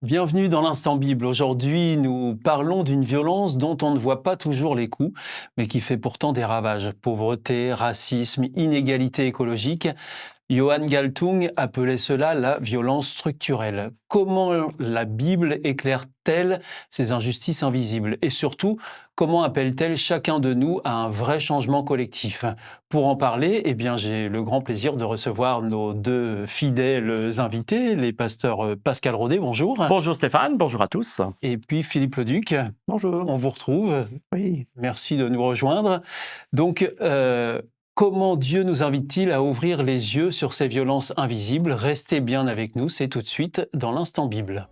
Bienvenue dans l'Instant Bible. Aujourd'hui, nous parlons d'une violence dont on ne voit pas toujours les coups, mais qui fait pourtant des ravages. Pauvreté, racisme, inégalité écologique. Johann Galtung appelait cela la violence structurelle. Comment la Bible éclaire-t-elle ces injustices invisibles? Et surtout, comment appelle-t-elle chacun de nous à un vrai changement collectif? Pour en parler, j'ai le grand plaisir de recevoir nos deux fidèles invités, les pasteurs Pascal Rodet, bonjour. Bonjour Stéphane, bonjour à tous. Et puis Philippe Leduc. Bonjour. On vous retrouve. Oui. Merci de nous rejoindre. Donc, comment Dieu nous invite-t-il à ouvrir les yeux sur ces violences invisibles? Restez bien avec nous, c'est tout de suite dans l'Instant Bible.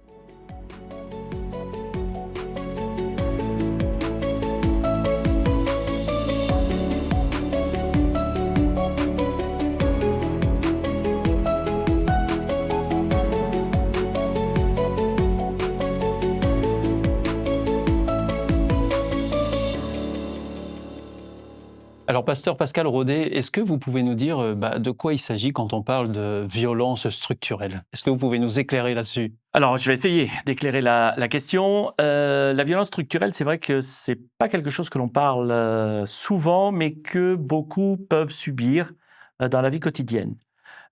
Alors, pasteur Pascal Rodet, est-ce que vous pouvez nous dire de quoi il s'agit quand on parle de violence structurelle? Est-ce que vous pouvez nous éclairer là-dessus? Alors, je vais essayer d'éclairer la question. La violence structurelle, c'est vrai que c'est pas quelque chose que l'on parle souvent, mais que beaucoup peuvent subir dans la vie quotidienne.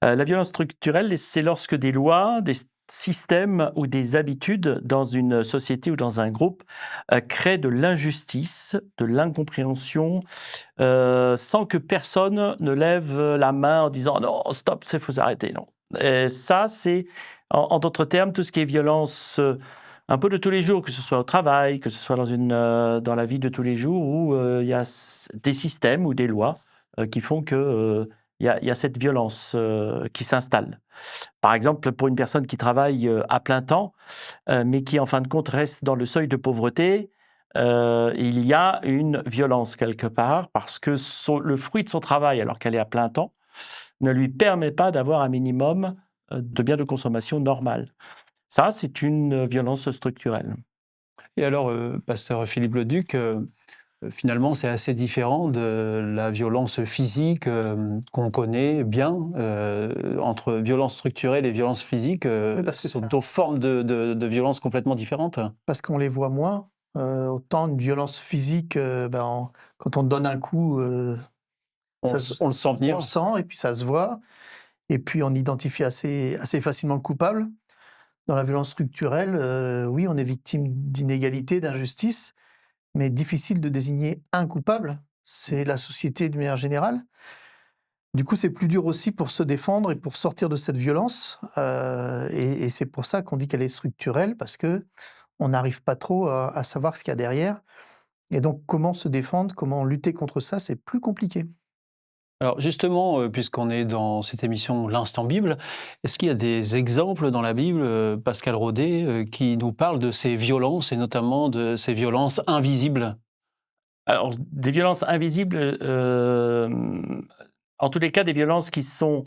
La violence structurelle, c'est lorsque des lois, des systèmes ou des habitudes dans une société ou dans un groupe créent de l'injustice, de l'incompréhension, sans que personne ne lève la main en disant « Non, stop, il faut s'arrêter ». Non. Et ça, c'est, en d'autres termes, tout ce qui est violence un peu de tous les jours, que ce soit au travail, que ce soit dans la vie de tous les jours, où il y a des systèmes ou des lois qui font que il y a cette violence qui s'installe. Par exemple, pour une personne qui travaille à plein temps, mais qui en fin de compte reste dans le seuil de pauvreté, il y a une violence quelque part parce que le fruit de son travail, alors qu'elle est à plein temps, ne lui permet pas d'avoir un minimum de biens de consommation normal. Ça, c'est une violence structurelle. Et alors, pasteur Philippe Leduc, finalement, c'est assez différent de la violence physique qu'on connaît bien, entre violence structurelle et violence physique, ce sont deux formes de violence complètement différentes. Parce qu'on les voit moins. Autant une violence physique, quand on donne un coup, On le sent venir. On le sent et puis ça se voit. Et puis on identifie assez facilement le coupable. Dans la violence structurelle, oui, on est victime d'inégalité, d'injustice, mais difficile de désigner un coupable. C'est la société d'une manière générale. Du coup, c'est plus dur aussi pour se défendre et pour sortir de cette violence. Et c'est pour ça qu'on dit qu'elle est structurelle, parce qu'on n'arrive pas trop à savoir ce qu'il y a derrière. Et donc, comment se défendre, comment lutter contre ça, c'est plus compliqué. Alors justement, puisqu'on est dans cette émission L'Instant Bible, est-ce qu'il y a des exemples dans la Bible, Pascal Rodet, qui nous parlent de ces violences et notamment de ces violences invisibles? Alors, des violences invisibles, en tous les cas, des violences qui se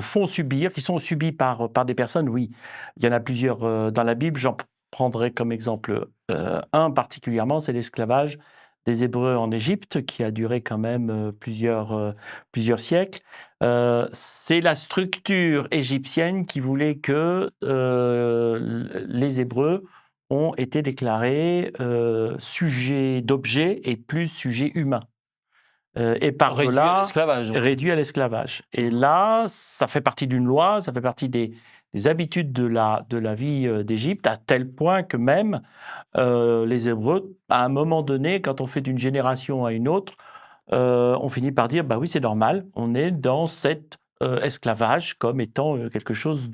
font subir, qui sont subies par des personnes, oui. Il y en a plusieurs dans la Bible. J'en prendrai comme exemple un particulièrement, c'est l'esclavage des Hébreux en Égypte, qui a duré quand même plusieurs siècles. C'est la structure égyptienne qui voulait que les Hébreux ont été déclarés sujets d'objets et plus sujets humains. Et par là, réduit à l'esclavage. Et là, ça fait partie d'une loi, ça fait partie des habitudes de la vie d'Égypte, à tel point que même les Hébreux, à un moment donné, quand on fait d'une génération à une autre, on finit par dire, bah oui, c'est normal, on est dans cet esclavage comme étant quelque chose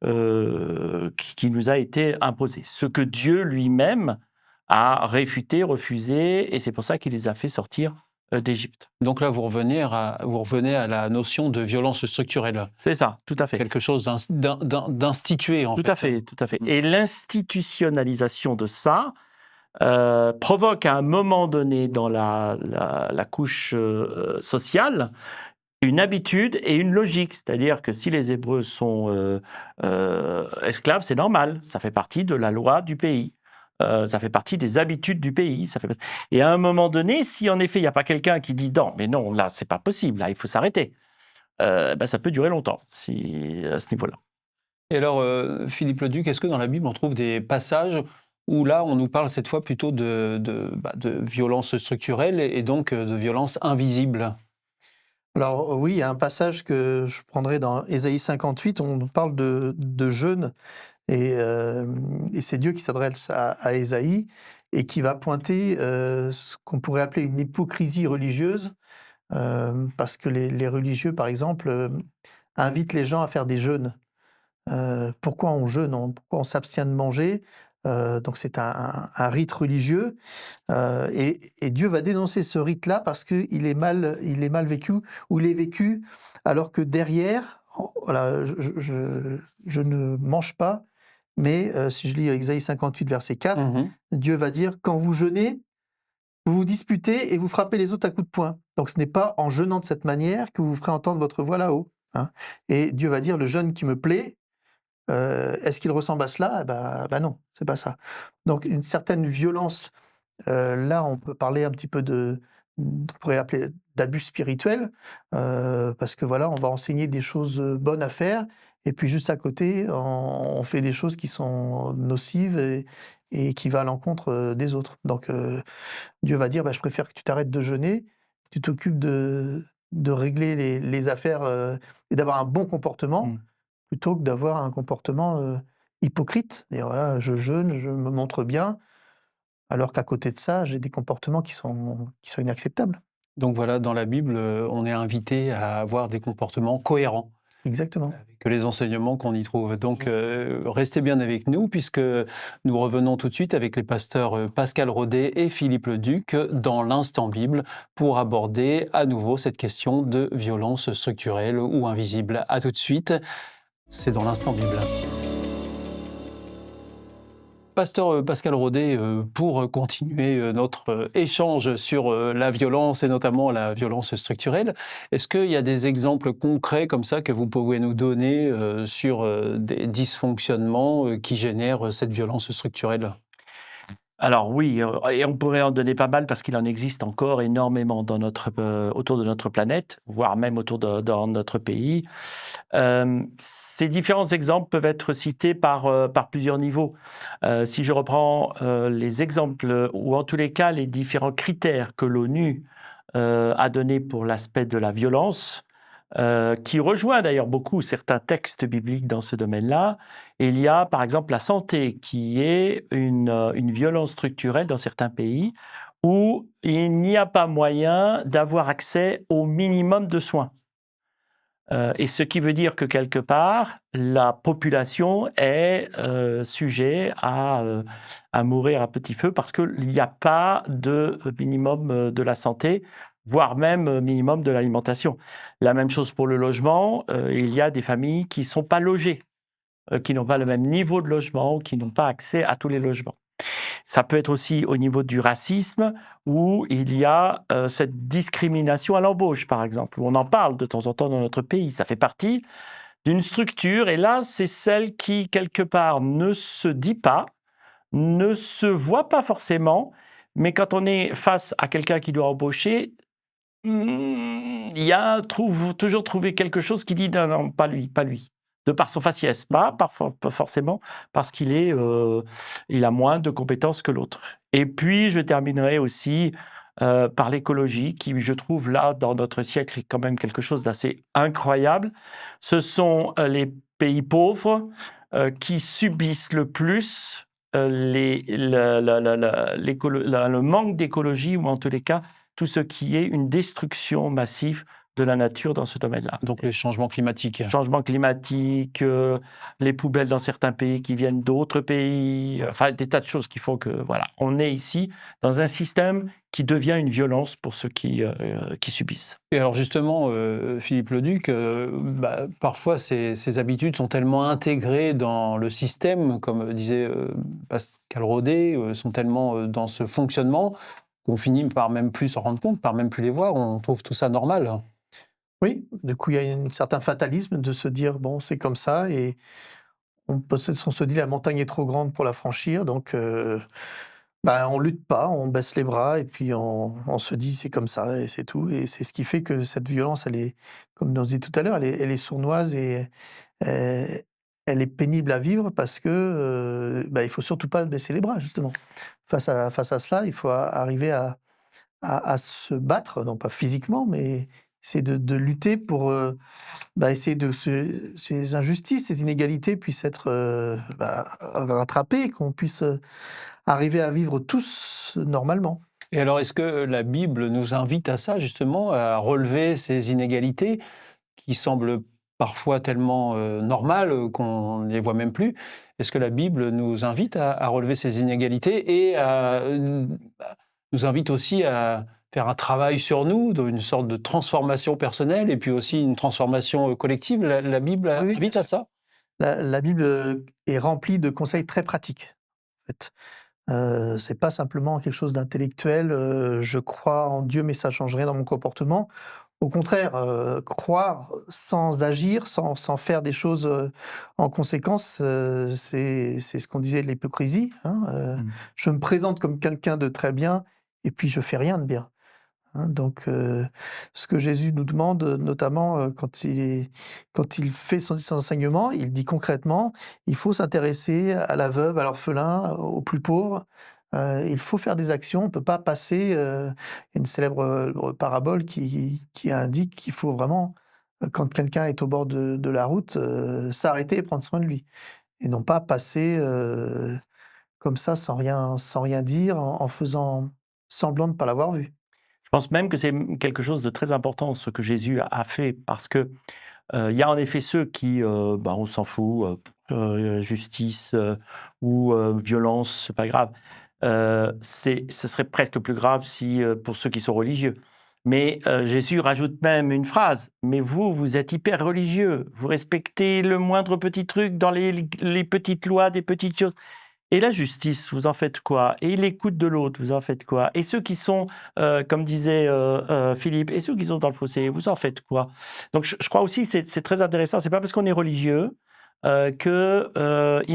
qui nous a été imposé. Ce que Dieu lui-même a réfuté, refusé, et c'est pour ça qu'il les a fait sortir d'Égypte. Donc là, vous revenez à la notion de violence structurelle. C'est ça, tout à fait. Quelque chose d'institué, en fait. Tout à fait, tout à fait. Et l'institutionnalisation de ça provoque à un moment donné dans la couche sociale une habitude et une logique. C'est-à-dire que si les Hébreux sont esclaves, c'est normal. Ça fait partie de la loi du pays. Ça fait partie des habitudes du pays. Et à un moment donné, si en effet il n'y a pas quelqu'un qui dit non, mais non, là c'est pas possible, là il faut s'arrêter, ça peut durer longtemps à ce niveau-là. Et alors, Philippe Leduc, est-ce que dans la Bible, on trouve des passages où là, on nous parle cette fois plutôt de violence structurelle et donc de violence invisible? Alors oui, il y a un passage que je prendrai dans Ésaïe 58, on nous parle de jeûne, et c'est Dieu qui s'adresse à Ésaïe et qui va pointer ce qu'on pourrait appeler une hypocrisie religieuse, parce que les religieux, par exemple, invitent les gens à faire des jeûnes. Pourquoi on jeûne? Pourquoi on s'abstient de manger? Donc c'est un rite religieux, et Dieu va dénoncer ce rite-là parce qu'il est mal vécu, ou il est vécu alors que derrière, voilà, je ne mange pas, mais si je lis Ésaïe 58, verset 4, Mhm. Dieu va dire: quand vous jeûnez, vous vous disputez et vous frappez les autres à coups de poing. Donc ce n'est pas en jeûnant de cette manière que vous ferez entendre votre voix là-haut, hein. Et Dieu va dire: le jeûne qui me plaît, est-ce qu'il ressemble à cela? Eh ben non, c'est pas ça. Donc une certaine violence, là on peut parler un petit peu on pourrait appeler d'abus spirituel, parce que voilà, on va enseigner des choses, bonnes à faire, et puis juste à côté, on fait des choses qui sont nocives et qui va à l'encontre, des autres. Donc Dieu va dire: «Bah, je préfère que tu t'arrêtes de jeûner, tu t'occupes de régler les affaires, et d'avoir un bon comportement, Mmh. plutôt que d'avoir un comportement, hypocrite, et voilà, je jeûne, je me montre bien, alors qu'à côté de ça, j'ai des comportements qui sont inacceptables. Donc voilà, dans la Bible, on est invité à avoir des comportements cohérents Exactement. avec les enseignements qu'on y trouve. Donc restez bien avec nous puisque nous revenons tout de suite avec les pasteurs Pascal Rodet et Philippe Leduc dans l'Instant Bible pour aborder à nouveau cette question de violence structurelle ou invisible. À tout de suite, c'est dans l'Instant Bible. Pasteur Pascal Rodet, pour continuer notre échange sur la violence et notamment la violence structurelle, est-ce qu'il y a des exemples concrets comme ça que vous pouvez nous donner sur des dysfonctionnements qui génèrent cette violence structurelle? Alors oui, et on pourrait en donner pas mal parce qu'il en existe encore énormément autour de notre planète, voire même dans notre pays. Ces différents exemples peuvent être cités par plusieurs niveaux. Si je reprends les exemples, ou en tous les cas les différents critères que l'ONU a donnés pour l'aspect de la violence, qui rejoint d'ailleurs beaucoup certains textes bibliques dans ce domaine-là. Et il y a par exemple la santé, qui est une violence structurelle dans certains pays où il n'y a pas moyen d'avoir accès au minimum de soins. Et ce qui veut dire que quelque part, la population est sujet à mourir à petit feu parce qu'il n'y a pas de minimum de la santé, voire même minimum de l'alimentation. La même chose pour le logement, il y a des familles qui ne sont pas logées, qui n'ont pas le même niveau de logement, qui n'ont pas accès à tous les logements. Ça peut être aussi au niveau du racisme, où il y a cette discrimination à l'embauche, par exemple, où on en parle de temps en temps dans notre pays. Ça fait partie d'une structure, et là, c'est celle qui, quelque part, ne se dit pas, ne se voit pas forcément, mais quand on est face à quelqu'un qui doit embaucher, il y a toujours trouvé quelque chose qui dit non, non, pas lui, pas lui. De par son faciès, pas forcément parce il a moins de compétences que l'autre. Et puis, je terminerai aussi par l'écologie, qui, je trouve, là, dans notre siècle, est quand même quelque chose d'assez incroyable. Ce sont les pays pauvres qui subissent le plus le manque d'écologie, ou en tous les cas, tout ce qui est une destruction massive de la nature dans ce domaine-là. Donc les changements climatiques. Changement climatique, les poubelles dans certains pays qui viennent d'autres pays, enfin des tas de choses qui font que, voilà, on est ici dans un système qui devient une violence pour ceux qui subissent. Et alors justement, Philippe Leduc, parfois ces habitudes sont tellement intégrées dans le système, comme disait Pascal Rodet, sont tellement dans ce fonctionnement qu'on finit par même plus s'en rendre compte, par même plus les voir, on trouve tout ça normal. Oui, du coup, il y a un certain fatalisme de se dire: «Bon, c'est comme ça», et on se dit: «La montagne est trop grande pour la franchir», donc on lutte pas, on baisse les bras, et puis on se dit: «C'est comme ça et c'est tout», et c'est ce qui fait que cette violence, elle est, comme on disait tout à l'heure, elle est sournoise, et elle est pénible à vivre parce que il faut surtout pas baisser les bras, justement. Face à cela, il faut arriver à se battre, non pas physiquement, mais essayer de lutter pour essayer ces injustices, ces inégalités puissent être rattrapées, qu'on puisse arriver à vivre tous normalement. Et alors, est-ce que la Bible nous invite à ça, justement, à relever ces inégalités qui semblent parfois tellement normales qu'on ne les voit même plus? Est-ce que la Bible nous invite à relever ces inégalités et nous invite aussi à faire un travail sur nous, une sorte de transformation personnelle et puis aussi une transformation collective? La Bible Oui, invite à ça? La Bible est remplie de conseils très pratiques, en fait. C'est pas simplement quelque chose d'intellectuel, je crois en Dieu, mais ça change rien dans mon comportement. Au contraire, croire sans agir, sans faire des choses en conséquence, c'est ce qu'on disait de l'hypocrisie, hein. Je me présente comme quelqu'un de très bien et puis je fais rien de bien, hein. Donc, ce que Jésus nous demande, notamment quand il fait son enseignement, il dit concrètement, il faut s'intéresser à la veuve, à l'orphelin, aux plus pauvres. Il faut faire des actions, on ne peut pas passer. Il y a une célèbre parabole qui indique qu'il faut vraiment, quand quelqu'un est au bord de la route, s'arrêter et prendre soin de lui. Et non pas passer comme ça sans rien dire, en faisant semblant de ne pas l'avoir vu. Je pense même que c'est quelque chose de très important, ce que Jésus a fait, parce que il y a en effet ceux qui, on s'en fout, justice ou violence, c'est pas grave. Ce serait presque plus grave si, pour ceux qui sont religieux. Mais Jésus rajoute même une phrase. Mais vous êtes hyper religieux. Vous respectez le moindre petit truc dans les petites lois, des petites choses. Et la justice, vous en faites quoi? Et l'écoute de l'autre, vous en faites quoi? Et ceux qui sont, comme disait Philippe, et ceux qui sont dans le fossé, vous en faites quoi? Donc je crois aussi que c'est très intéressant. C'est pas parce qu'on est religieux qu'il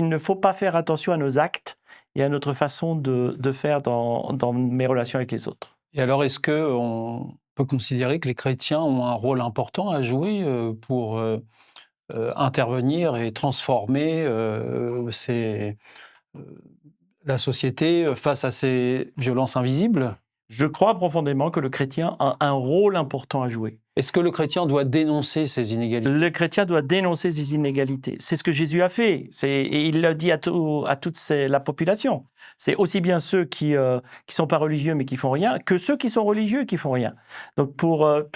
ne faut pas faire attention à nos actes et à notre façon de faire dans mes relations avec les autres. Et alors, est-ce qu'on peut considérer que les chrétiens ont un rôle important à jouer pour intervenir et transformer la société face à ces violences invisibles? Je crois profondément que le chrétien a un rôle important à jouer. Est-ce que le chrétien doit dénoncer ces inégalités? Le chrétien doit dénoncer ces inégalités. C'est ce que Jésus a fait. Et il l'a dit à toute la population. C'est aussi bien ceux qui sont pas religieux mais qui font rien, que ceux qui sont religieux et qui font rien. Donc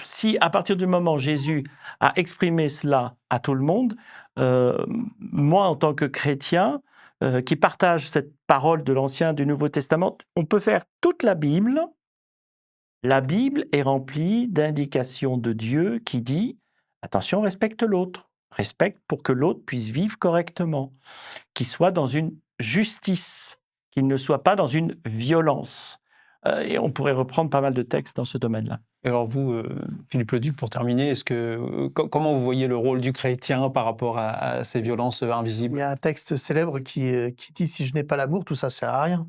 si à partir du moment où Jésus a exprimé cela à tout le monde, moi en tant que chrétien, qui partage cette parole de l'Ancien, du Nouveau Testament, on peut faire toute la Bible. La Bible est remplie d'indications de Dieu qui dit « Attention, respecte l'autre. Respecte pour que l'autre puisse vivre correctement. Qu'il soit dans une justice, qu'il ne soit pas dans une violence. » Et on pourrait reprendre pas mal de textes dans ce domaine-là. Et alors vous, Philippe Leduc, pour terminer, comment vous voyez le rôle du chrétien par rapport à ces violences invisibles? Il y a un texte célèbre qui dit « Si je n'ai pas l'amour, tout ça sert à rien ».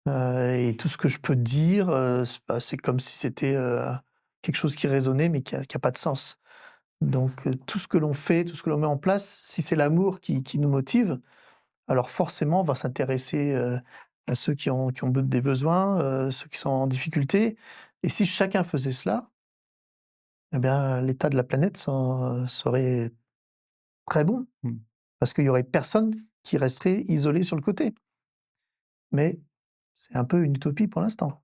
Et tout ce que je peux dire, c'est comme si c'était quelque chose qui résonnait mais qui a pas de sens. Donc tout ce que l'on fait, tout ce que l'on met en place, si c'est l'amour qui nous motive, alors forcément on va s'intéresser à ceux qui ont des besoins, ceux qui sont en difficulté. Et si chacun faisait cela, eh bien l'état de la planète serait très bon. Parce qu'il y aurait personne qui resterait isolé sur le côté. Mais c'est un peu une utopie pour l'instant.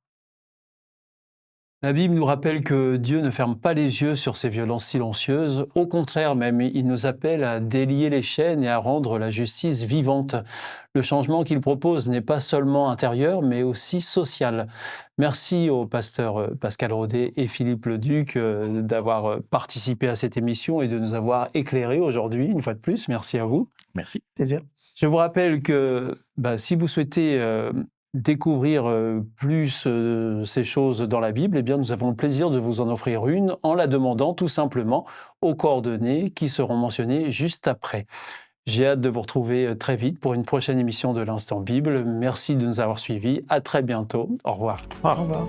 La Bible nous rappelle que Dieu ne ferme pas les yeux sur ces violences silencieuses. Au contraire même, il nous appelle à délier les chaînes et à rendre la justice vivante. Le changement qu'il propose n'est pas seulement intérieur, mais aussi social. Merci aux pasteurs Pascal Rodet et Philippe Leduc d'avoir participé à cette émission et de nous avoir éclairés aujourd'hui, une fois de plus. Merci à vous. Merci. Plaisir. Je vous rappelle que si vous souhaitez découvrir plus ces choses dans la Bible, eh bien, nous avons le plaisir de vous en offrir une en la demandant tout simplement aux coordonnées qui seront mentionnées juste après. J'ai hâte de vous retrouver très vite pour une prochaine émission de l'Instant Bible. Merci de nous avoir suivis. À très bientôt. Au revoir. Au revoir.